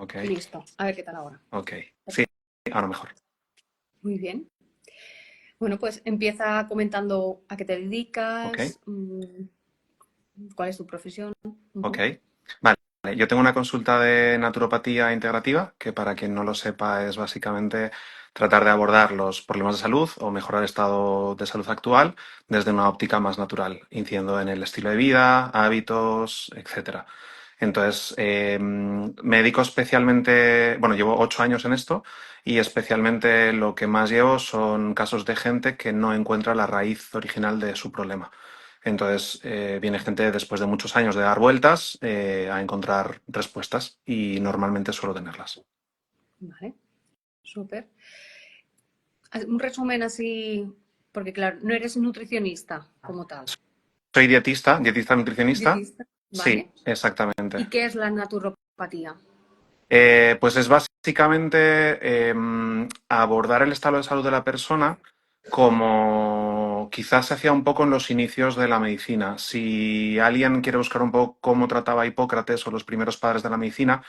Ok, Listo. A ver qué tal ahora. ok. Sí, ahora mejor. Muy bien. Bueno, pues empieza comentando a qué te Ok, dedicas, cuál es tu profesión. ok. Ujú. Vale, yo tengo una consulta de naturopatía integrativa, que para quien no lo sepa es básicamente tratar de abordar los problemas de salud o mejorar el estado de salud actual desde una óptica más natural, incidiendo en el estilo de vida, hábitos, etcétera. Entonces, me dedico especialmente, bueno, llevo 8 años en esto y especialmente lo que más llevo son casos de gente que no encuentra la raíz original de su problema. Entonces, viene gente después de muchos años de dar vueltas a encontrar respuestas y normalmente suelo tenerlas. Vale, súper. Un resumen así, porque claro, no eres nutricionista como tal. Soy dietista, dietista nutricionista. Dietista, Sí, ¿vale? exactamente. ¿Y qué es la naturopatía? Pues es básicamente abordar el estado de salud de la persona como quizás se hacía un poco en los inicios de la medicina. Si alguien quiere buscar un poco cómo trataba Hipócrates o los primeros padres de la medicina,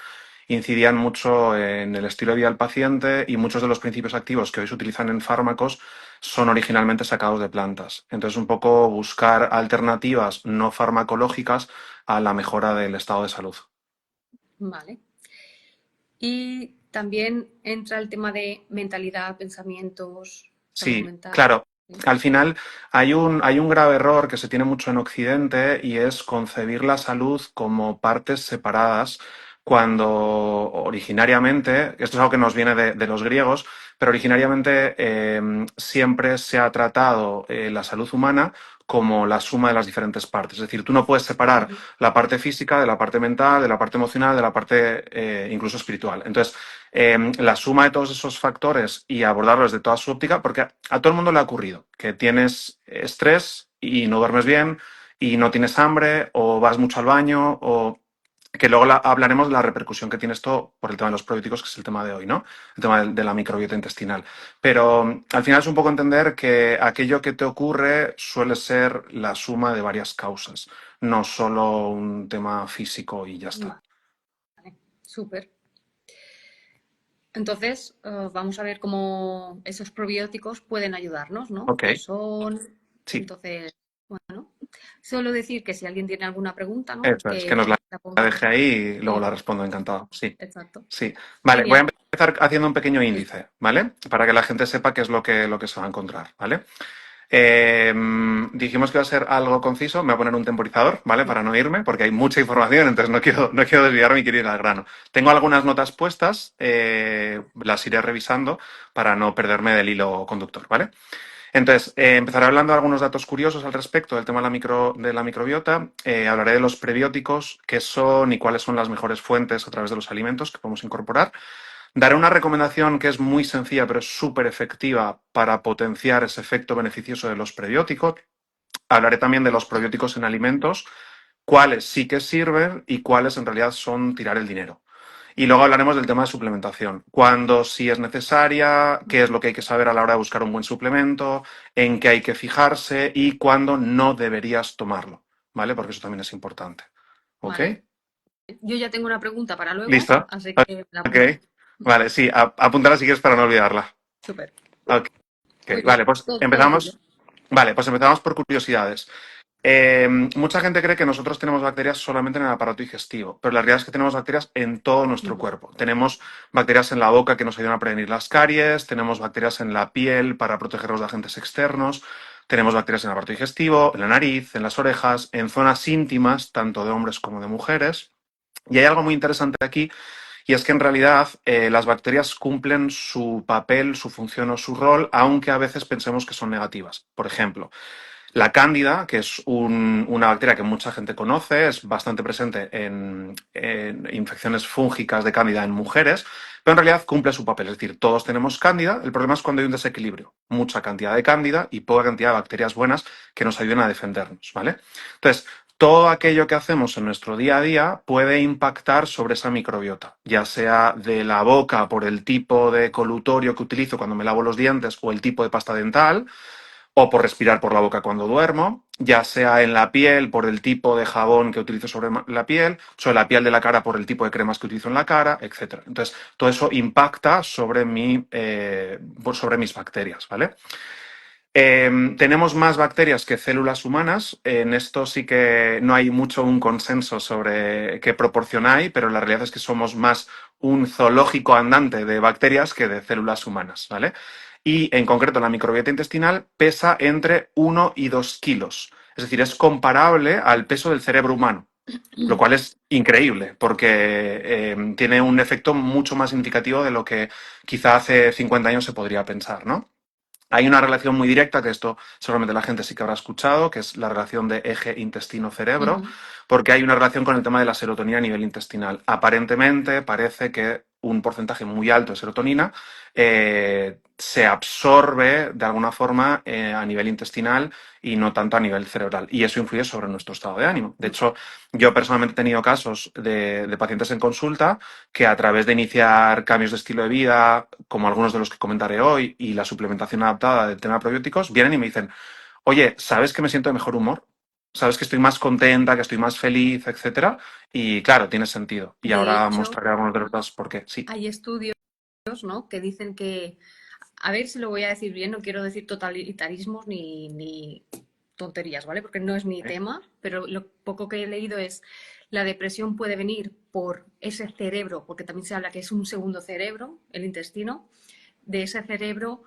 incidían mucho en el estilo de vida del paciente y muchos de los principios activos que hoy se utilizan en fármacos son originalmente sacados de plantas. Entonces, un poco buscar alternativas no farmacológicas a la mejora del estado de salud. Vale. Y también entra el tema de mentalidad, pensamientos, salud Sí, mental. claro. ¿Sí? Al final hay un grave error que se tiene mucho en Occidente y es concebir la salud como partes separadas cuando originariamente, esto es algo que nos viene de los griegos, pero originariamente siempre se ha tratado la salud humana como la suma de las diferentes partes. Es decir, tú no puedes separar Ujú. la parte física de la parte mental, de la parte emocional, de la parte incluso espiritual. Entonces, la suma de todos esos factores y abordarlos desde toda su óptica, porque a todo el mundo le ha ocurrido que tienes estrés y no duermes bien y no tienes hambre o vas mucho al baño o que luego hablaremos de la repercusión que tiene esto por el tema de los probióticos, que es el tema de hoy, ¿no? El tema de la microbiota intestinal. Pero al final es un poco entender que aquello que te ocurre suele ser la suma de varias causas, no solo un tema físico y ya está. Vale, súper. Entonces, vamos a ver cómo esos probióticos pueden ayudarnos, ¿no? Ok, ¿Qué son? sí. Entonces, bueno, solo decir que si alguien tiene alguna pregunta, ¿no? Eso es, que nos la La ponga. deje ahí y luego Sí, la respondo encantado. Sí, exacto. sí. Vale, voy a Genial. empezar haciendo un pequeño índice, ¿vale? Para que la gente sepa qué es lo que se va a encontrar, ¿vale? Dijimos que iba a ser algo conciso, me voy a poner un temporizador, ¿vale? Sí. Para no irme, porque hay mucha información, entonces no quiero desviarme y quiero ir al grano. Tengo algunas notas puestas, las iré revisando para no perderme del hilo conductor, ¿vale? Entonces, empezaré hablando de algunos datos curiosos al respecto del tema de la microbiota. Hablaré de los prebióticos, qué son y cuáles son las mejores fuentes a través de los alimentos que podemos incorporar. Daré una recomendación que es muy sencilla, pero es súper efectiva para potenciar ese efecto beneficioso de los prebióticos. Hablaré también de los probióticos en alimentos, cuáles sí que sirven y cuáles en realidad son tirar el dinero. Y luego hablaremos del tema de suplementación. Cuándo sí es necesaria, qué es lo que hay que saber a la hora de buscar un buen suplemento, en qué hay que fijarse y cuándo no deberías tomarlo, ¿vale? Porque eso también es importante. ¿Ok? Vale. Yo ya tengo una pregunta para luego, ¿Listo? así que la Ok. apunto. Vale, sí, apúntala si quieres para no olvidarla. Súper. Ok, Muy bien. vale, pues Todo tuyo. empezamos. Vale, pues empezamos por curiosidades. Eh, Mucha gente cree que nosotros tenemos bacterias solamente en el aparato digestivo, pero la realidad es que tenemos bacterias en todo nuestro Ujú. cuerpo. Tenemos bacterias en la boca que nos ayudan a prevenir las caries, tenemos bacterias en la piel para protegernos de agentes externos, tenemos bacterias en el aparato digestivo, en la nariz, en las orejas, en zonas íntimas, tanto de hombres como de mujeres. Y hay algo muy interesante aquí, y es que en realidad las bacterias cumplen su papel, su función o su rol, aunque a veces pensemos que son negativas. Por ejemplo, la cándida, que es una bacteria que mucha gente conoce, es bastante presente en infecciones fúngicas de cándida en mujeres, pero en realidad cumple su papel. Es decir, todos tenemos cándida, el problema es cuando hay un desequilibrio. Mucha cantidad de cándida y poca cantidad de bacterias buenas que nos ayuden a defendernos, ¿vale? Entonces, todo aquello que hacemos en nuestro día a día puede impactar sobre esa microbiota, ya sea de la boca por el tipo de colutorio que utilizo cuando me lavo los dientes o el tipo de pasta dental, o por respirar por la boca cuando duermo, ya sea en la piel por el tipo de jabón que utilizo la piel, sobre la piel de la cara por el tipo de cremas que utilizo en la cara, etcétera. Entonces, todo eso impacta sobre mis bacterias, ¿vale? Tenemos más bacterias que células humanas. En esto sí que no hay mucho un consenso sobre qué proporción hay, pero la realidad es que somos más un zoológico andante de bacterias que de células humanas, ¿vale? Y en concreto la microbiota intestinal pesa entre 1 y 2 kilos. Es decir, es comparable al peso del cerebro humano, lo cual es increíble porque tiene un efecto mucho más significativo de lo que quizá hace 50 años se podría pensar, ¿no? Hay una relación muy directa, que esto seguramente la gente sí que habrá escuchado, que es la relación de eje intestino-cerebro, Ujú. porque hay una relación con el tema de la serotonina a nivel intestinal. Aparentemente parece que un porcentaje muy alto de serotonina se absorbe de alguna forma a nivel intestinal y no tanto a nivel cerebral. Y eso influye sobre nuestro estado de ánimo. De hecho, yo personalmente he tenido casos de pacientes en consulta que a través de iniciar cambios de estilo de vida, como algunos de los que comentaré hoy, y la suplementación adaptada del tema de probióticos, vienen y me dicen, oye, ¿sabes que me siento de mejor humor? ¿Sabes que estoy más contenta, que estoy más feliz, etcétera? Y claro, tiene sentido. Y De ahora hecho, mostraré algunos de los datos por qué. Sí. hay estudios, ¿no?, que dicen que, a ver si lo voy a decir bien, no quiero decir totalitarismos ni tonterías, ¿vale? Porque no es mi tema, pero lo poco que he leído es la depresión puede venir por ese cerebro, porque también se habla que es un segundo cerebro, el intestino, de ese cerebro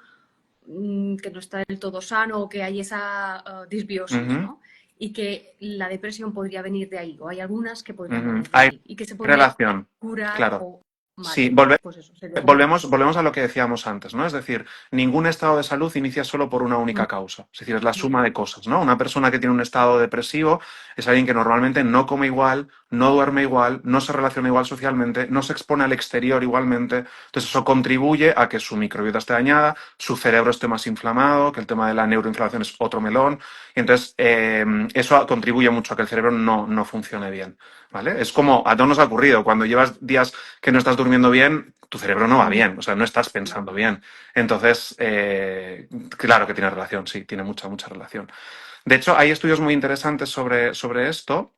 que no está del todo sano o que hay esa disbiosis, Ujú, ¿no? Y que la depresión podría venir de ahí, o hay algunas que podrían ujú. venir de Hay ahí, y que se podría relación, curar claro. o, Sí, vale, pues eso, sería como... volvemos a lo que decíamos antes, ¿no? Es decir, ningún estado de salud inicia solo por una única causa. Es decir, es la suma de cosas, ¿no? Una persona que tiene un estado depresivo es alguien que normalmente no come igual, no duerme igual, no se relaciona igual socialmente, no se expone al exterior igualmente. Entonces, eso contribuye a que su microbiota esté dañada, su cerebro esté más inflamado, que el tema de la neuroinflamación es otro melón. Y entonces, eso contribuye mucho a que el cerebro no funcione bien, ¿vale? Es como a todos nos ha ocurrido, cuando llevas días que no estás durmiendo bien, tu cerebro no va bien, o sea, no estás pensando bien. Entonces, claro que tiene relación, sí, tiene mucha relación. De hecho, hay estudios muy interesantes sobre esto.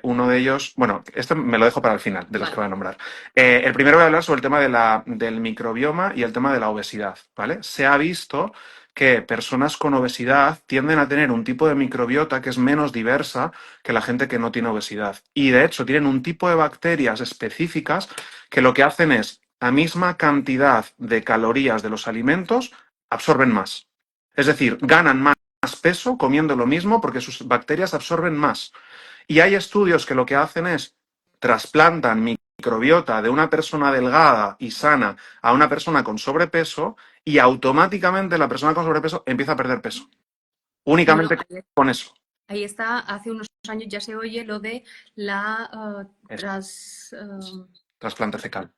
Uno de ellos, bueno, este me lo dejo para el final, de los que Vale. voy a nombrar. El primero voy a hablar sobre el tema del microbioma y el tema de la obesidad, ¿vale? Se ha visto que personas con obesidad tienden a tener un tipo de microbiota que es menos diversa que la gente que no tiene obesidad. Y de hecho tienen un tipo de bacterias específicas que lo que hacen es, la misma cantidad de calorías de los alimentos, absorben más. Es decir, ganan más peso comiendo lo mismo porque sus bacterias absorben más. Y hay estudios que lo que hacen es trasplantan microbiota de una persona delgada y sana a una persona con sobrepeso y automáticamente la persona con sobrepeso empieza a perder peso. Bueno, Únicamente con eso. ahí está, hace unos años ya se oye lo de la Eso. Trasplante fecal.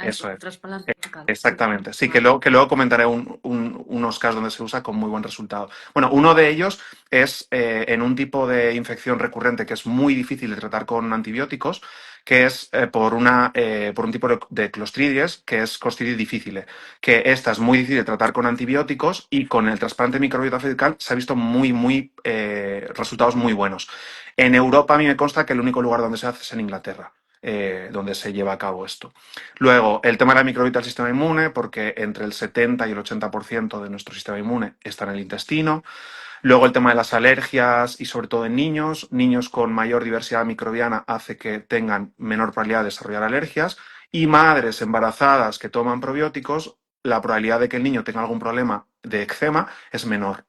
Eso es. trasplante fecal, sí. Exactamente. Sí, Vale. que luego comentaré unos casos donde se usa con muy buen resultado. Bueno, uno de ellos es en un tipo de infección recurrente que es muy difícil de tratar con antibióticos, que es por un tipo de Clostridies, que es Clostridium difficile, que esta es muy difícil de tratar con antibióticos y con el trasplante de microbiota fecal se ha visto resultados muy buenos. En Europa a mí me consta que el único lugar donde se hace es en Inglaterra. Donde se lleva a cabo esto. Luego, el tema de la microbiota del sistema inmune, porque entre el 70 y el 80% de nuestro sistema inmune está en el intestino. Luego, el tema de las alergias y sobre todo en niños. Niños con mayor diversidad microbiana hace que tengan menor probabilidad de desarrollar alergias. Y madres embarazadas que toman probióticos, la probabilidad de que el niño tenga algún problema de eczema es menor.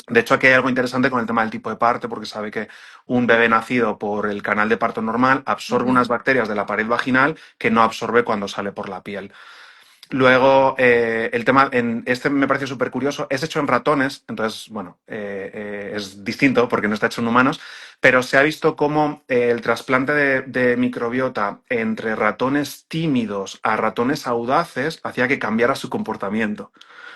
De hecho, aquí hay algo interesante con el tema del tipo de parto, porque sabe que un bebé nacido por el canal de parto normal absorbe unas bacterias de la pared vaginal que no absorbe cuando sale por la piel. Luego, el tema, este me pareció súper curioso, es hecho en ratones, entonces, bueno, es distinto porque no está hecho en humanos, pero se ha visto cómo el trasplante de microbiota entre ratones tímidos a ratones audaces hacía que cambiara su comportamiento,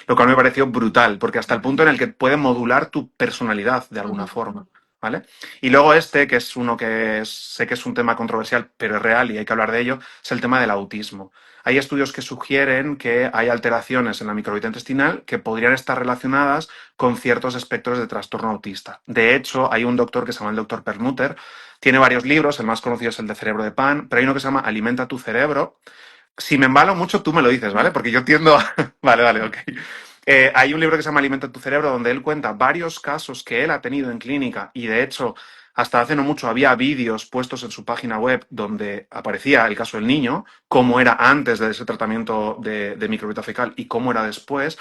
lo cual me pareció brutal, porque hasta el punto en el que puede modular tu personalidad de alguna forma, ¿vale? Y luego este, que es uno sé que es un tema controversial, pero es real y hay que hablar de ello, es el tema del autismo. Hay estudios que sugieren que hay alteraciones en la microbiota intestinal que podrían estar relacionadas con ciertos espectros de trastorno autista. De hecho, hay un doctor que se llama el doctor Perlmutter, tiene varios libros, el más conocido es el de Cerebro de Pan, pero hay uno que se llama Alimenta tu cerebro. Si me embalo mucho, tú me lo dices, ¿vale? Porque yo tiendo a... Vale, vale, ok. Hay un libro que se llama Alimenta tu cerebro donde él cuenta varios casos que él ha tenido en clínica y de hecho hasta hace no mucho había vídeos puestos en su página web donde aparecía el caso del niño, cómo era antes de ese tratamiento de microbiota fecal y cómo era después.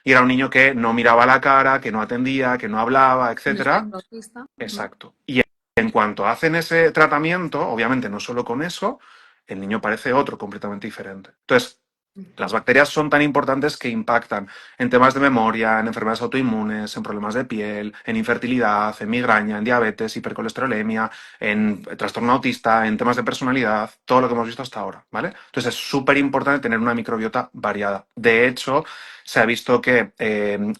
Y era un niño que no miraba la cara, que no atendía, que no hablaba, Un etcétera. espectro autista. Exacto. Y en cuanto hacen ese tratamiento, obviamente no solo con eso, el niño parece otro completamente diferente. Entonces, las bacterias son tan importantes que impactan en temas de memoria, en enfermedades autoinmunes, en problemas de piel, en infertilidad, en migraña, en diabetes, hipercolesterolemia, en trastorno autista, en temas de personalidad, todo lo que hemos visto hasta ahora, ¿vale? Entonces es súper importante tener una microbiota variada. De hecho, se ha visto que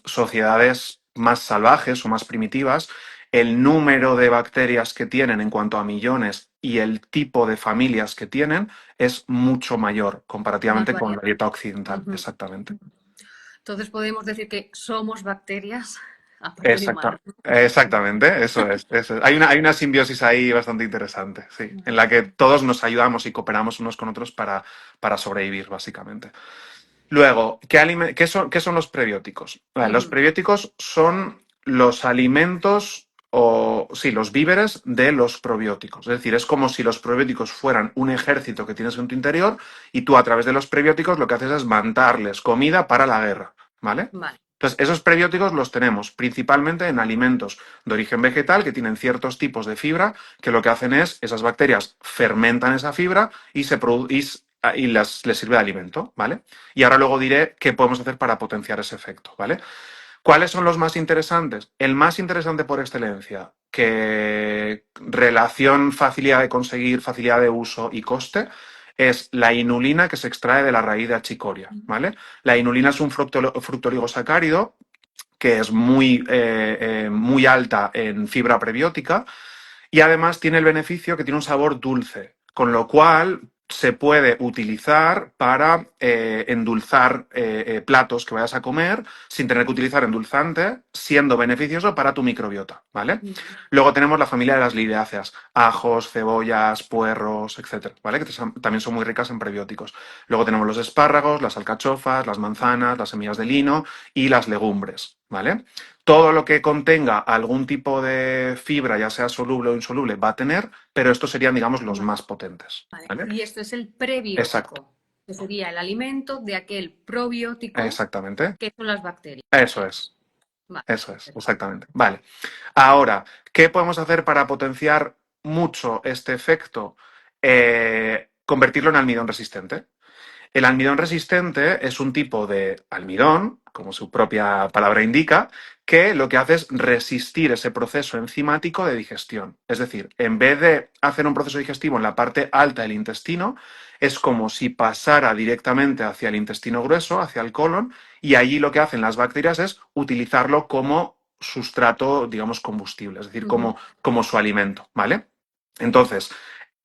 sociedades más salvajes o más primitivas, el número de bacterias que tienen en cuanto a millones y el tipo de familias que tienen es mucho mayor Más comparativamente con la variado. dieta occidental, Ujú. exactamente. Entonces podemos decir que somos bacterias a partir de Exacta- humanos. Exactamente, eso es, eso es. Hay una simbiosis ahí bastante interesante, sí, en la que todos nos ayudamos y cooperamos unos con otros para sobrevivir, básicamente. Luego, ¿qué son los prebióticos? Vale, los Ujú. prebióticos son los alimentos o, sí, los víveres de los probióticos. Es decir, es como si los probióticos fueran un ejército que tienes en tu interior y tú a través de los prebióticos lo que haces es mandarles comida para la guerra, ¿vale? Vale. Entonces, esos prebióticos los tenemos principalmente en alimentos de origen vegetal que tienen ciertos tipos de fibra que lo que hacen es, esas bacterias fermentan esa fibra y, les sirve de alimento, ¿vale? Y ahora luego diré qué podemos hacer para potenciar ese efecto, ¿vale? ¿Cuáles son los más interesantes? El más interesante por excelencia, que relación facilidad de conseguir, facilidad de uso y coste, es la inulina que se extrae de la raíz de achicoria, ¿vale? La inulina es un fructoligosacárido que es muy alta en fibra prebiótica y además tiene el beneficio que tiene un sabor dulce, con lo cual se puede utilizar para endulzar platos que vayas a comer sin tener que utilizar endulzante, siendo beneficioso para tu microbiota, ¿vale? Ujú. Luego tenemos la familia de las liliáceas, ajos, cebollas, puerros, etcétera, ¿vale? Que también son muy ricas en prebióticos. Luego tenemos los espárragos, las alcachofas, las manzanas, las semillas de lino y las legumbres, ¿vale? Todo lo que contenga algún tipo de fibra, ya sea soluble o insoluble, va a tener, pero estos serían, digamos, los Vale. más potentes. ¿Vale? Y esto es el Exacto, prebiótico, que sería el alimento de aquel probiótico exactamente. que son las bacterias. Vale. Eso es, exactamente. Vale. Ahora, ¿qué podemos hacer para potenciar mucho este efecto? Convertirlo en almidón resistente. El almidón resistente es un tipo de almidón, como su propia palabra indica, que lo que hace es resistir ese proceso enzimático de digestión. Es decir, en vez de hacer un proceso digestivo en la parte alta del intestino, es como si pasara directamente hacia el intestino grueso, hacia el colon, y allí lo que hacen las bacterias es utilizarlo como sustrato, digamos, combustible, es decir, Ujú. como su alimento, ¿vale? Entonces,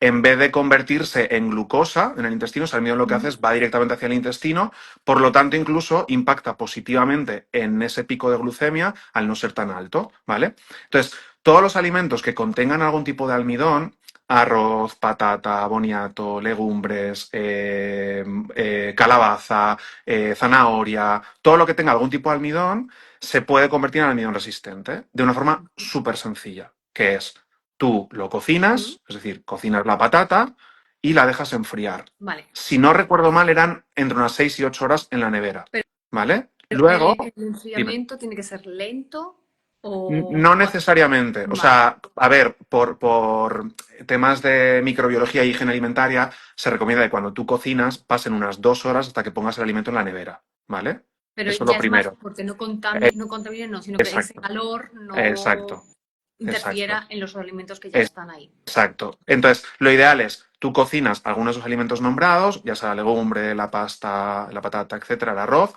en vez de convertirse en glucosa en el intestino, el almidón lo que hace es va directamente hacia el intestino, por lo tanto incluso impacta positivamente en ese pico de glucemia al no ser tan alto, ¿vale? Entonces, todos los alimentos que contengan algún tipo de almidón, arroz, patata, boniato, legumbres, calabaza, zanahoria, todo lo que tenga algún tipo de almidón, se puede convertir en almidón resistente de una forma súper sencilla, que es tú lo Ujú. cocinas, es decir, cocinas la patata y la dejas enfriar. Vale. Si no recuerdo mal, eran entre unas 6 y 8 horas en la nevera. Pero ¿Vale? Luego, el dime. enfriamiento tiene que ser lento No o... necesariamente. O Vale. sea, a ver, por temas de microbiología y higiene alimentaria, se recomienda que cuando tú cocinas pasen unas 2 horas hasta que pongas el alimento en la nevera. ¿Vale? Pero Eso es lo ya es más primero. porque Eh, no contamine, no, sino que ese exacto, calor no exacto, exacto. interfiera en los alimentos que ya están ahí. Exacto. Entonces, lo ideal es, tú cocinas algunos de esos alimentos nombrados, ya sea la legumbre, la pasta, la patata, etcétera, el arroz,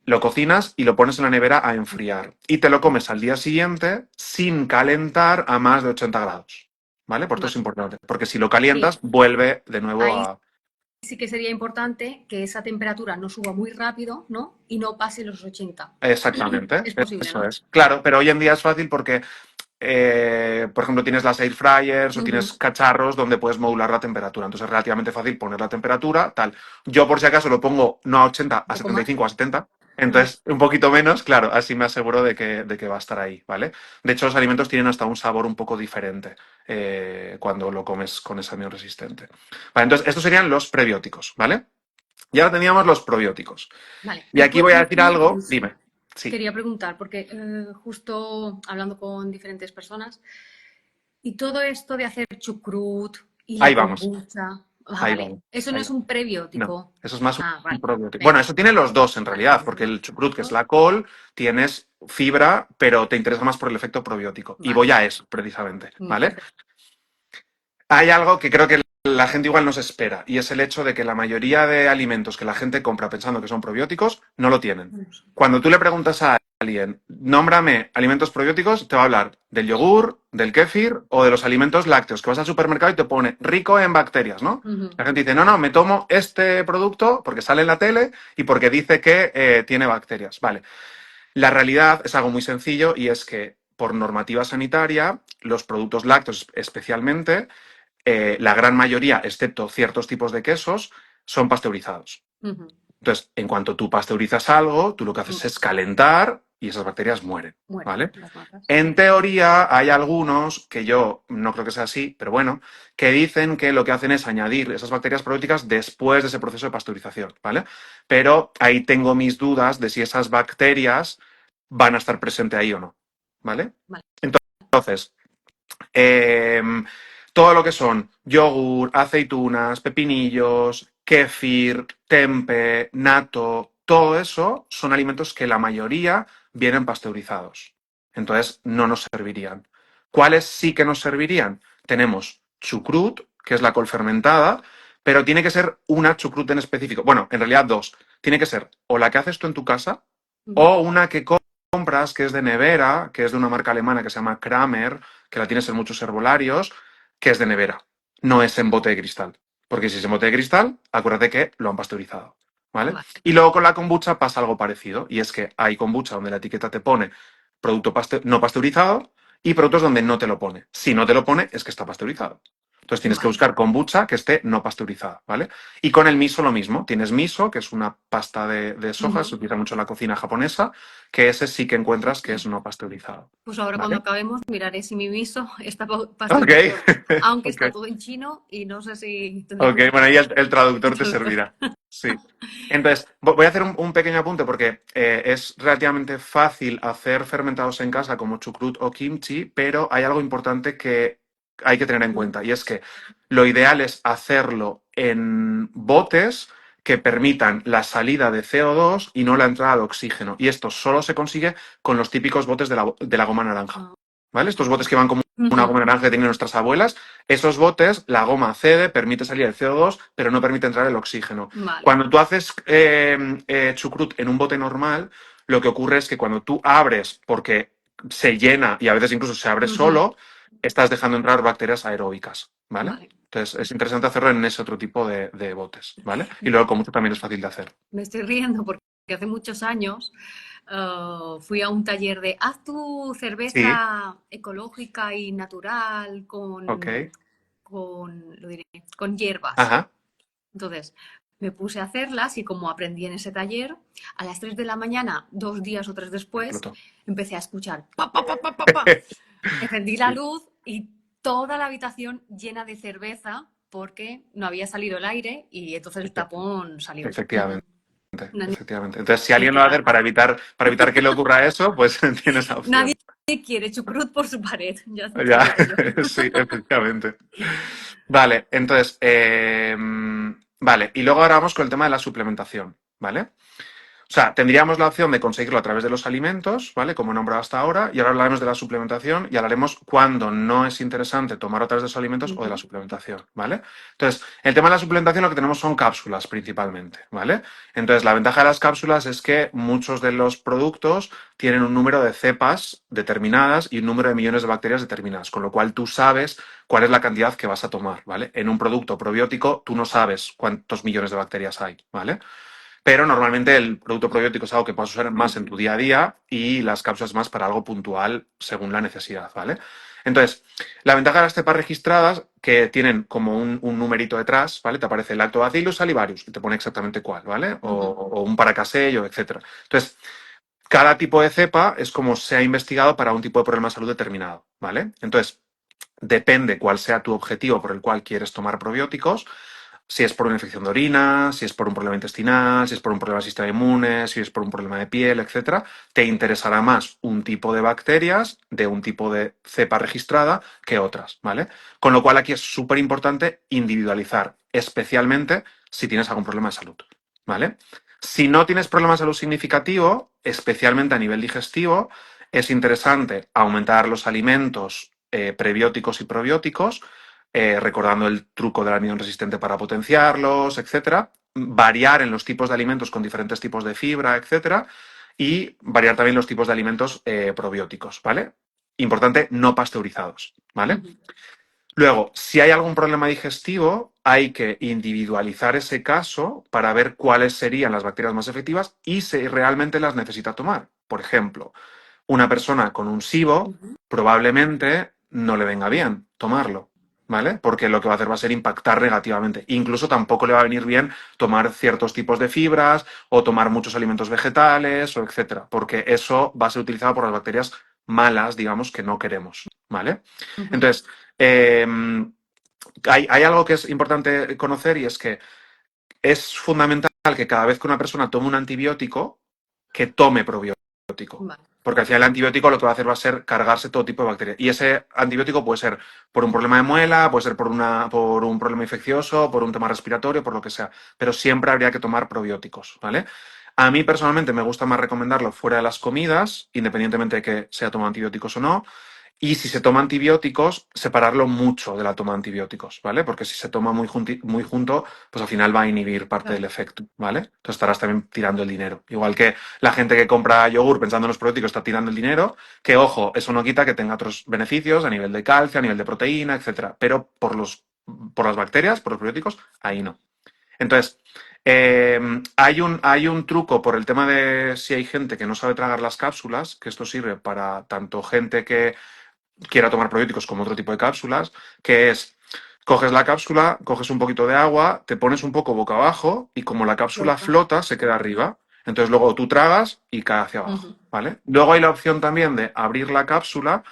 lo cocinas y lo pones en la nevera a enfriar. Y te lo comes al día siguiente sin calentar a más de 80 grados. ¿Vale? Por esto es Vale. importante. Porque si lo Sí, calientas, vuelve de nuevo ahí a... sí que sería importante que esa temperatura no suba muy rápido, ¿no? Y no pase los 80. Exactamente, Es posible, eso ¿no? es. Claro, pero hoy en día es fácil porque por ejemplo, tienes las air fryers o Ujú. tienes cacharros donde puedes modular la temperatura. Entonces es relativamente fácil poner la temperatura, tal. Yo por si acaso lo pongo no a 80, Un a poco más. 75, a 70. Ujú. Entonces, un poquito menos, claro, así me aseguro de que va a estar ahí, ¿vale? De hecho, los alimentos tienen hasta un sabor un poco diferente cuando lo comes con ese amido resistente. Vale, entonces, estos serían los prebióticos, ¿vale? Y ahora teníamos los probióticos. Vale. Y aquí voy a decir algo, Sí. dime. Sí, Quería preguntar, porque justo hablando con diferentes personas, y todo esto de hacer chucrut y ahí la vamos, kombucha, ahí vale, vamos, eso no ahí es vamos. un No, prebiótico. eso es más Ah, un vale. probiótico. Bueno, Venga, eso tiene los dos en vale. realidad, porque el chucrut, que es la col, tienes fibra, pero te interesa más por el efecto probiótico. Y Vale. voy a eso, precisamente, ¿vale? Perfecto. Hay algo que creo que la gente igual no se espera, y es el hecho de que la mayoría de alimentos que la gente compra pensando que son probióticos, no lo tienen. Cuando tú le preguntas a alguien, nómbrame alimentos probióticos, te va a hablar del yogur, del kéfir o de los alimentos lácteos, que vas al supermercado y te pone rico en bacterias, ¿no? Ujú. La gente dice, no, no, me tomo este producto porque sale en la tele y porque dice que tiene bacterias. Vale. La realidad es algo muy sencillo y es que por normativa sanitaria, los productos lácteos especialmente, la gran mayoría, excepto ciertos tipos de quesos, son pasteurizados. Ujú. Entonces, en cuanto tú pasteurizas algo, tú lo que haces es calentar y esas bacterias mueren, Mueren, ¿vale? las matas. En teoría, hay algunos, que yo no creo que sea así, pero bueno, que dicen que lo que hacen es añadir esas bacterias probióticas después de ese proceso de pasteurización, ¿vale? Pero ahí tengo mis dudas de si esas bacterias van a estar presentes ahí o no, ¿vale? Vale. Entonces, eh, todo lo que son yogur, aceitunas, pepinillos, kéfir, tempe, nato, todo eso son alimentos que la mayoría vienen pasteurizados. Entonces no nos servirían. ¿Cuáles sí que nos servirían? Tenemos chucrut, que es la col fermentada, pero tiene que ser una chucrut en específico. Bueno, en realidad dos. Tiene que ser o la que haces tú en tu casa Ujú. o una que compras que es de nevera, que es de una marca alemana que se llama Kramer, que la tienes en muchos herbolarios, que es de nevera. No es en bote de cristal. Porque si es en bote de cristal, acuérdate que lo han pasteurizado. ¿Vale? Vale. Y luego con la kombucha pasa algo parecido. Y es que hay kombucha donde la etiqueta te pone producto no pasteurizado y productos donde no te lo pone. Si no te lo pone, es que está pasteurizado. Entonces tienes que Vale. buscar kombucha que esté no pasteurizada, ¿vale? Y con el miso lo mismo. Tienes miso, que es una pasta de soja, se Ujú. utiliza mucho en la cocina japonesa, que ese sí que encuentras que es no pasteurizado, Pues ahora cuando ¿vale? acabemos miraré si mi miso está Ok, pasteurizado, aunque ok, está todo en chino y no sé si tendré que ok. buscar Bueno, ahí el un traductor te traductor. servirá. Sí. Entonces, voy a hacer un pequeño apunte porque es relativamente fácil hacer fermentados en casa como chucrut o kimchi, pero hay algo importante que hay que tener en cuenta y es que lo ideal es hacerlo en botes que permitan la salida de CO2 y no la entrada de oxígeno. Y esto solo se consigue con los típicos botes de la goma naranja. Ah, ¿Vale? Estos botes que van como una ujú. goma naranja que tienen nuestras abuelas, esos botes, la goma cede, permite salir el CO2, pero no permite entrar el oxígeno. Vale. Cuando tú haces chucrut en un bote normal, lo que ocurre es que cuando tú abres, porque se llena y a veces incluso se abre Ujú. solo, estás dejando entrar bacterias aeróbicas, ¿vale? Vale. Entonces es interesante hacerlo en ese otro tipo de botes, ¿vale? Y luego con mucho también es fácil de hacer. Me estoy riendo porque hace muchos años fui a un taller de haz tu Sí, cerveza ecológica y natural ok. lo diré, con hierbas. Ajá. Entonces, me puse a hacerlas y como aprendí en ese taller, a las 3 de la mañana, 2 días o 3 después, Explotó. empecé a escuchar pa, pa, pa, pa, pa, pa. Encendí la Sí, luz y toda la habitación llena de cerveza porque no había salido el aire y entonces el tapón salió. efectivamente. Una Efectivamente. Entonces, si alguien lo va a niña hacer rata. para evitar que le ocurra eso, pues tiene esa Nadie opción. quiere chucrut por su pared, ya te Ya, digo yo. sí, efectivamente. Vale, entonces, vale, y luego ahora vamos con el tema de la suplementación, ¿vale? O sea, tendríamos la opción de conseguirlo a través de los alimentos, ¿vale? Como he nombrado hasta ahora, y ahora hablaremos de la suplementación y hablaremos cuándo no es interesante tomar a través de los alimentos o de la suplementación, ¿vale? Entonces, el tema de la suplementación lo que tenemos son cápsulas principalmente, ¿vale? Entonces, la ventaja de las cápsulas es que muchos de los productos tienen un número de cepas determinadas y un número de millones de bacterias determinadas, con lo cual tú sabes cuál es la cantidad que vas a tomar, ¿vale? En un producto probiótico tú no sabes cuántos millones de bacterias hay, ¿vale? Pero normalmente el producto probiótico es algo que puedes usar más en tu día a día y las cápsulas más para algo puntual según la necesidad, ¿vale? Entonces, la ventaja de las cepas registradas, que tienen como un numerito detrás, ¿vale? Te aparece Lactobacillus salivarius y te pone exactamente cuál, ¿vale? O un paracasello, etcétera. Entonces, cada tipo de cepa es como se ha investigado para un tipo de problema de salud determinado, ¿vale? Entonces, depende cuál sea tu objetivo por el cual quieres tomar probióticos, si es por una infección de orina, si es por un problema intestinal, si es por un problema del sistema inmune, si es por un problema de piel, etcétera, te interesará más un tipo de bacterias de un tipo de cepa registrada que otras, ¿vale? Con lo cual aquí es súper importante individualizar, especialmente si tienes algún problema de salud, ¿vale? Si no tienes problema de salud significativo, especialmente a nivel digestivo, es interesante aumentar los alimentos prebióticos y probióticos, recordando el truco del almidón resistente para potenciarlos, etcétera. Variar en los tipos de alimentos con diferentes tipos de fibra, etcétera. Y variar también los tipos de alimentos probióticos, ¿vale? Importante, no pasteurizados, ¿vale? Luego, si hay algún problema digestivo, hay que individualizar ese caso para ver cuáles serían las bacterias más efectivas y si realmente las necesita tomar. Por ejemplo, una persona con un SIBO probablemente no le venga bien tomarlo, ¿vale? Porque lo que va a hacer va a ser impactar negativamente. Incluso tampoco le va a venir bien tomar ciertos tipos de fibras o tomar muchos alimentos vegetales o etcétera, porque eso va a ser utilizado por las bacterias malas, digamos, que no queremos, ¿vale? Entonces, hay algo que es importante conocer y es que es fundamental que cada vez que una persona tome un antibiótico, que tome probiótico. Vale. Porque al final el antibiótico lo que va a hacer va a ser cargarse todo tipo de bacterias. Y ese antibiótico puede ser por un problema de muela, puede ser por un problema infeccioso, por un tema respiratorio, por lo que sea. Pero siempre habría que tomar probióticos, ¿vale? A mí personalmente me gusta más recomendarlo fuera de las comidas, independientemente de que sea tomado antibióticos o no. Y si se toma antibióticos, separarlo mucho de la toma de antibióticos, ¿vale? Porque si se toma muy junto, pues al final va a inhibir parte del Claro. efecto, ¿vale? Entonces estarás también tirando el dinero. Igual que la gente que compra yogur pensando en los probióticos está tirando el dinero, que ojo, eso no quita que tenga otros beneficios a nivel de calcio, a nivel de proteína, etcétera. Pero por las bacterias, por los probióticos, ahí no. Entonces, hay un truco por el tema de si hay gente que no sabe tragar las cápsulas, que esto sirve para tanto gente que quiera tomar probióticos como otro tipo de cápsulas, que es, coges la cápsula, coges un poquito de agua, te pones un poco boca abajo y como la cápsula Flota. flota, se queda arriba. Entonces luego tú tragas y cae hacia abajo, ¿vale? Luego hay la opción también de abrir la cápsula,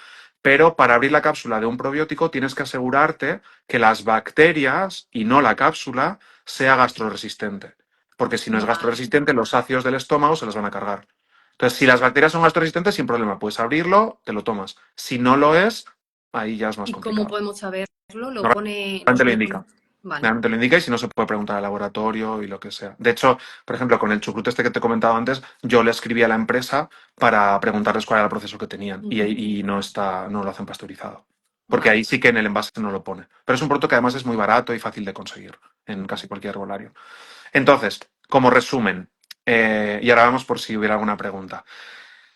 pero para abrir la cápsula de un probiótico tienes que asegurarte que las bacterias y no la cápsula sea gastroresistente. Porque si no es Vale. gastroresistente, los ácidos del estómago se los van a cargar. Entonces, si las bacterias son gastroresistentes, sin problema, puedes abrirlo, te lo tomas. Si no lo es, ahí ya es más ¿Y cómo complicado. podemos saberlo? Lo pone, lo Normalmente lo suele poner. indica. Vale. Realmente lo indica y si no se puede preguntar al laboratorio y lo que sea. De hecho, por ejemplo, con el chucrut este que te he comentado antes, yo le escribí a la empresa para preguntarles cuál era el proceso que tenían y no lo hacen pasteurizado. Porque Vale. ahí sí que en el envase no lo pone. Pero es un producto que además es muy barato y fácil de conseguir en casi cualquier herbolario. Entonces, como resumen, y ahora vamos por si hubiera alguna pregunta.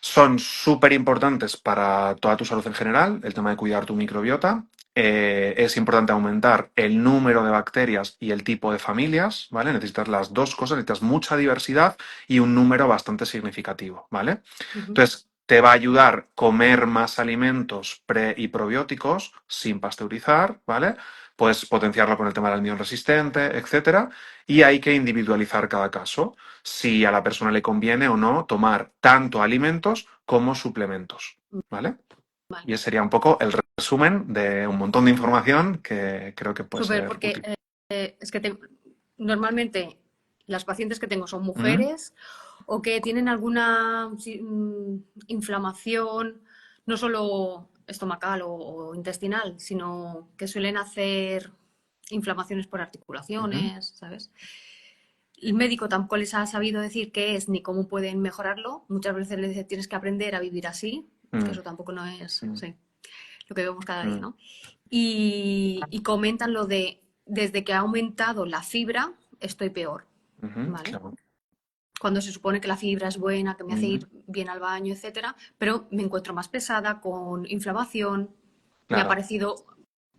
Son súper importantes para toda tu salud en general, el tema de cuidar tu microbiota. Es importante aumentar el número de bacterias y el tipo de familias, ¿vale? Necesitas las dos cosas, necesitas mucha diversidad y un número bastante significativo, ¿vale? Entonces, te va a ayudar comer más alimentos pre y probióticos sin pasteurizar, ¿vale? Puedes potenciarlo con el tema del almidón resistente, etcétera, y hay que individualizar cada caso si a la persona le conviene o no tomar tanto alimentos como suplementos, ¿vale? Vale. Y ese sería un poco el resumen de un montón de información que creo que puede Súper, ser porque útil. es que normalmente las pacientes que tengo son ¿Mm? mujeres o que tienen alguna inflamación, no solo estomacal o intestinal, sino que suelen hacer inflamaciones por Ujú. articulaciones, ¿sabes? el médico tampoco les ha sabido decir qué es ni cómo pueden mejorarlo. Muchas veces les dice tienes que aprender a vivir así, que mm, eso tampoco no es, mm, sí, lo que vemos cada día, mm, ¿no? Y comentan lo de, desde que ha aumentado la fibra, estoy peor, ujú, ¿vale? claro. Cuando se supone que la fibra es buena, que me hace Mm, ir bien al baño, etcétera, pero me encuentro más pesada, con inflamación. Me ha claro. parecido,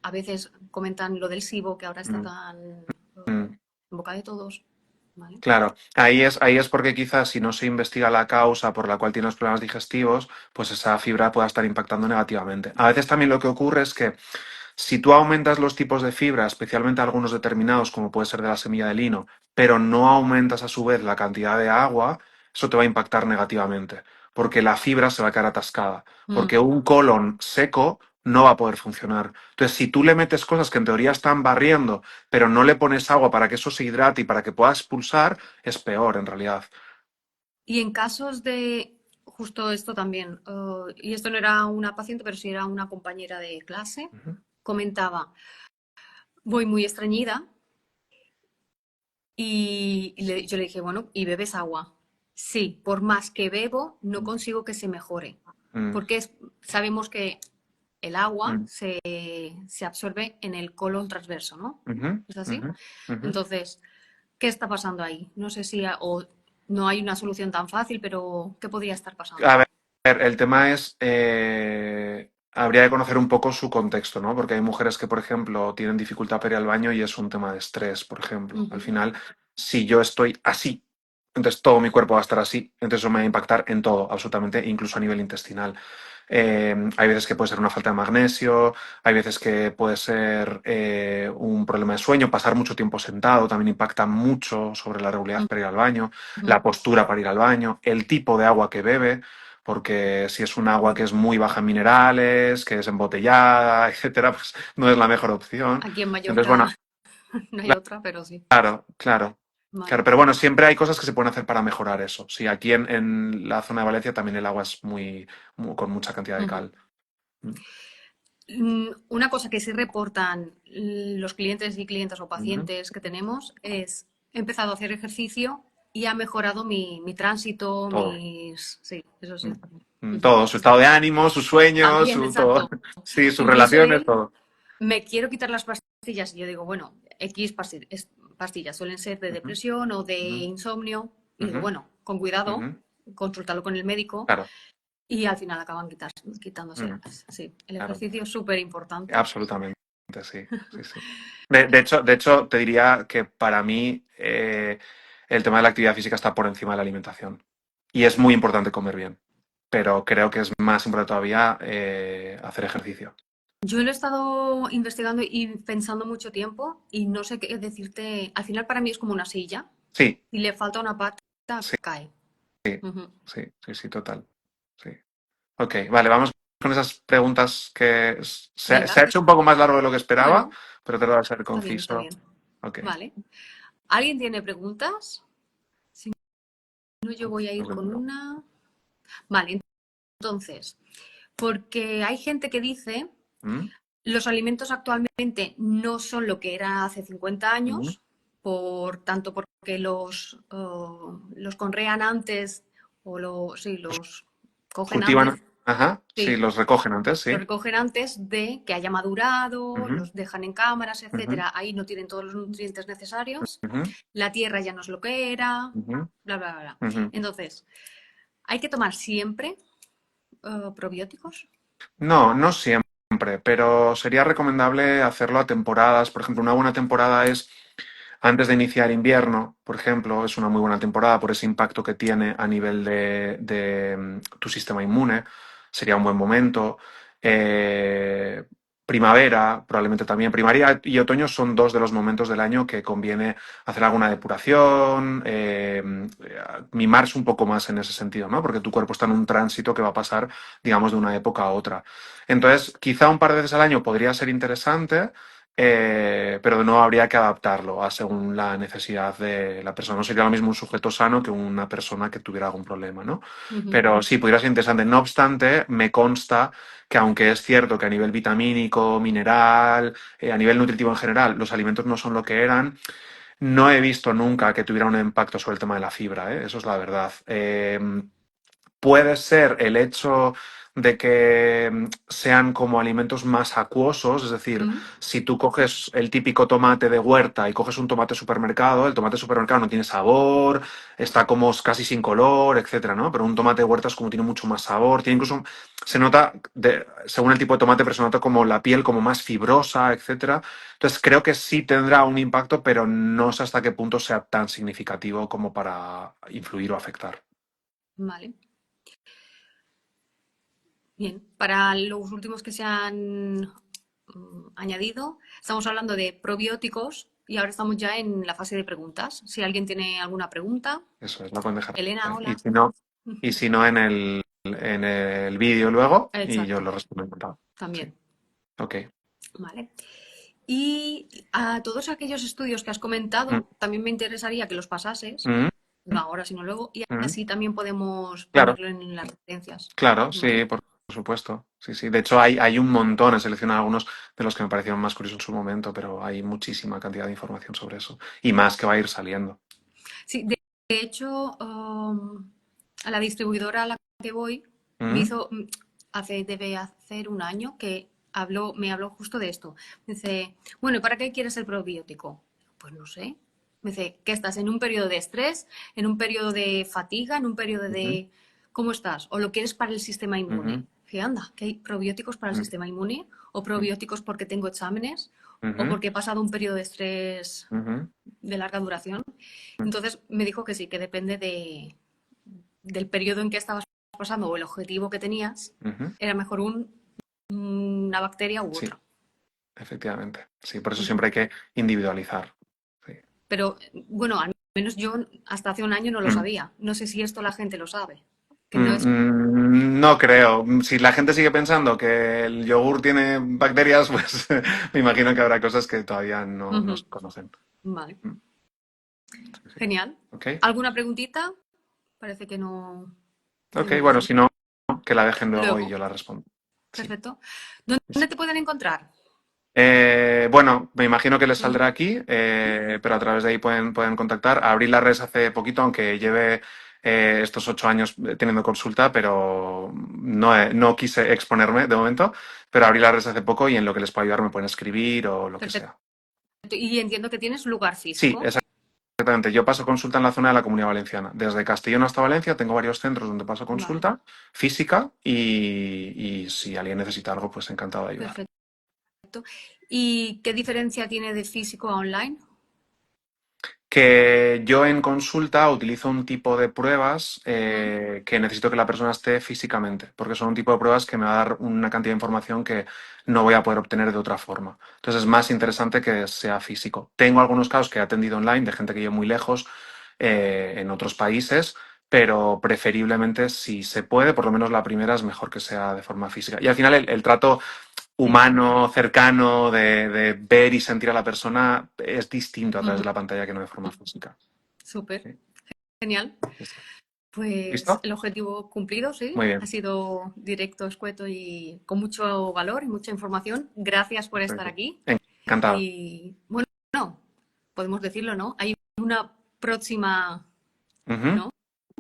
a veces comentan lo del SIBO, que ahora está Mm, tan mm. en boca de todos, ¿vale? Claro, ahí es porque quizás si no se investiga la causa por la cual tiene los problemas digestivos, pues esa fibra pueda estar impactando negativamente. A veces también lo que ocurre es que si tú aumentas los tipos de fibra, especialmente algunos determinados, como puede ser de la semilla de lino, pero no aumentas a su vez la cantidad de agua, eso te va a impactar negativamente, porque la fibra se va a quedar atascada, Mm. porque un colon seco no va a poder funcionar. Entonces, si tú le metes cosas que en teoría están barriendo, pero no le pones agua para que eso se hidrate y para que pueda expulsar, es peor en realidad. Y en casos de, justo esto también, y esto no era una paciente, pero sí era una compañera de clase, Ujú, comentaba, voy muy estreñida yo le dije, bueno, ¿y bebes agua? Sí, por más que bebo, no consigo que se mejore, mm, porque sabemos que el agua mm, se absorbe en el colon transverso, ¿no? ujú, ¿Es así? ujú, ujú. Entonces, ¿qué está pasando ahí? No sé si o no hay una solución tan fácil, pero ¿qué podría estar A pasando? ver, el tema es, habría que conocer un poco su contexto, ¿no? Porque hay mujeres que, por ejemplo, tienen dificultad para ir al baño y es un tema de estrés, por ejemplo. Al Ujú, final, si yo estoy así, entonces todo mi cuerpo va a estar así, entonces eso me va a impactar en todo, absolutamente, incluso a nivel intestinal. Hay veces que puede ser una falta de magnesio, hay veces que puede ser un problema de sueño, pasar mucho tiempo sentado también impacta mucho sobre la regularidad para ir al baño, ujú. la postura para ir al baño, el tipo de agua que bebe, porque si es un agua que es muy baja en minerales, que es embotellada, etcétera, pues no es la mejor opción. Aquí en Entonces, Mallorca bueno, no hay otra, pero sí. claro, claro. Claro, Vale. pero bueno, siempre hay cosas que se pueden hacer para mejorar eso. Sí, aquí en la zona de Valencia también el agua es con mucha cantidad de Ujú. cal. Mm. Una cosa que sí reportan los clientes y clientes o Ujú. pacientes que tenemos es, he empezado a hacer ejercicio y ha mejorado mi tránsito, Todo. mis... Sí, eso sí. Mm. Ujú. Todo, su estado de ánimo, sus sueños, También, su todo. exacto. Sí, sus Incluso relaciones, él, todo. me quiero quitar las pastillas y yo digo, bueno, X pastillas suelen ser de Ujú, depresión o de ujú, insomnio y digo, ujú, bueno, con cuidado, ujú. consultarlo con el médico. Claro, Y al final acaban ujú, quitándoselas. Sí, el claro, ejercicio es súper importante. absolutamente, sí, sí, sí. De hecho, te diría que para mí el tema de la actividad física está por encima de la alimentación. Y es muy importante comer bien, pero creo que es más importante todavía hacer ejercicio. Yo lo he estado investigando y pensando mucho tiempo y no sé qué decirte. Al final para mí es como una silla. Sí, Si le falta una pata, sí, cae. sí, Ujú. sí, sí, sí, total. Sí. Ok, vale, vamos con esas preguntas que se ha Venga, hecho un poco más largo de lo que esperaba, bueno, pero trato de ser está bien, está conciso. bien. Ok. Vale. ¿Alguien tiene preguntas? Si no, yo voy a ir con una. Vale, entonces, porque hay gente que dice ¿Mm? los alimentos actualmente no son lo que era hace 50 ¿Mm? años, por tanto porque los conrean antes o sí, los cogen Cultivan, antes, ajá, sí, sí, los recogen antes, los sí. recogen antes de que haya madurado, Ujú, los dejan en cámaras, ujú, etcétera. Ahí no tienen todos los nutrientes necesarios, ujú, la tierra ya no es lo que era, ujú, bla, bla, bla. ujú. Entonces, hay que tomar siempre probióticos. No, no siempre, pero sería recomendable hacerlo a temporadas. Por ejemplo, una buena temporada es antes de iniciar invierno, por ejemplo, es una muy buena temporada por ese impacto que tiene a nivel de tu sistema inmune. Sería un buen momento. Eh, Primavera, probablemente también. Primavera y otoño son dos de los momentos del año que conviene hacer alguna depuración, mimarse un poco más en ese sentido, ¿no? Porque tu cuerpo está en un tránsito que va a pasar, digamos, de una época a otra. Entonces, quizá un par de veces al año podría ser interesante, pero de nuevo habría que adaptarlo a según la necesidad de la persona. No sería lo mismo un sujeto sano que una persona que tuviera algún problema, ¿no? Ujú, Pero sí, podría ser interesante. No obstante, me consta que aunque es cierto que a nivel vitamínico, mineral, a nivel nutritivo en general, los alimentos no son lo que eran, no he visto nunca que tuviera un impacto sobre el tema de la fibra, ¿eh? Eso es la verdad. Puede ser el hecho de que sean como alimentos más acuosos, es decir, Mm, si tú coges el típico tomate de huerta y coges un tomate de supermercado, el tomate de supermercado no tiene sabor, está como casi sin color, etcétera, ¿no? Pero un tomate de huerta es como tiene mucho más sabor, tiene incluso, se nota, según el tipo de tomate, pero se nota como la piel como más fibrosa, etcétera. Entonces creo que sí tendrá un impacto, pero no sé hasta qué punto sea tan significativo como para influir o afectar. vale, bien. Para los últimos que se han añadido, estamos hablando de probióticos y ahora estamos ya en la fase de preguntas. Si alguien tiene alguna pregunta, Eso es, la pueden dejar. Elena, Y hola. si no en el vídeo luego, y yo Exacto, lo respondo encantado. Sí, también. ok. Vale. Y a todos aquellos estudios que has Mm, comentado, también me interesaría que los pasases, mm, no ahora, sino luego, y mm. así también podemos Claro, ponerlo en las referencias. claro, ¿Vale? sí, por supuesto. Sí, sí. De hecho, hay un montón, he seleccionado algunos de los que me parecieron más curiosos en su momento, pero hay muchísima cantidad de información sobre eso. Y más que va a ir saliendo. Sí, de hecho, a la distribuidora a la que voy me Mm, hizo, debe hacer un año que me habló justo de esto. Me dice, bueno, ¿y para qué quieres el probiótico? Pues no sé. Me dice, ¿qué estás? ¿En un periodo de estrés? ¿En un periodo de fatiga? ¿En un periodo ujú, de... ¿Cómo estás? ¿O lo quieres para el sistema inmune? ujú, Dije, anda, que hay probióticos para el ujú, sistema inmune o probióticos porque tengo exámenes o ujú, porque he pasado un periodo de estrés ujú, de larga duración. Entonces me dijo que sí, que depende del periodo en que estabas pasando o el objetivo que tenías, ujú. era mejor una bacteria u Sí, otra. efectivamente. Sí, por eso Ujú. siempre hay que individualizar. Sí. Pero bueno, al menos yo hasta hace un año no lo Mm. sabía. No sé si esto la gente lo sabe. Que no es... No creo. Si la gente sigue pensando que el yogur tiene bacterias, pues me imagino que habrá cosas que todavía no Ujú. se conocen. Vale, Mm, sí, sí. genial. Ok, ¿Alguna preguntita? Parece que no ok, tenemos bueno, así. si no, que la dejen luego y Luego, yo la respondo. Sí, perfecto. sí, sí. ¿Dónde te pueden encontrar? Bueno, me imagino que les Ujú. saldrá aquí, pero a través de ahí pueden contactar. Abrí las redes hace poquito, aunque lleve estos 8 años teniendo consulta, pero no quise exponerme de momento. Pero abrí las redes hace poco y en lo que les pueda ayudar me pueden escribir o lo que Perfecto. sea. Y entiendo que tienes un lugar Sí, físico. exactamente. Yo paso consulta en la zona de la Comunidad Valenciana. Desde Castellón hasta Valencia tengo varios centros donde paso Vale, consulta física y si alguien necesita algo, pues encantado de ayudar. perfecto. ¿Y qué diferencia tiene de físico a online? Que yo en consulta utilizo un tipo de pruebas Mm, que necesito que la persona esté físicamente, porque son un tipo de pruebas que me va a dar una cantidad de información que no voy a poder obtener de otra forma. Entonces es más interesante que sea físico. Tengo algunos casos que he atendido online de gente que vive muy lejos en otros países, pero preferiblemente si se puede, por lo menos la primera es mejor que sea de forma física. Y al final el trato sí. humano, cercano, de ver y sentir a la persona es distinto a través de Ujú. la pantalla que no de forma física. Súper, Sí, genial. ya está. Pues ¿Listo? el objetivo cumplido, sí. Muy Ha bien. sido directo, escueto y con mucho valor y mucha información. Gracias por estar Perfecto. aquí. Encantado. Y bueno, podemos decirlo, ¿no? Hay una próxima, Ujú, ¿no?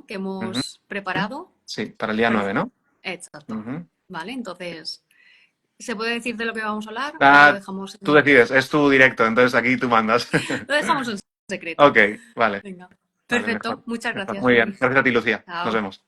Que ujú. hemos preparado. Sí, para el día Parece... 9, ¿no? Exacto. Ujú. Vale, entonces, ¿se puede decir de lo que vamos a hablar o lo Ah, dejamos tú en, decides, es tu directo, entonces aquí tú mandas. lo dejamos en secreto? Ok, vale, Venga. vale, mejor. Perfecto. Muchas Mejor. gracias, Muy bien. Rubí. Gracias a ti, Lucía. Nos Chao. vemos.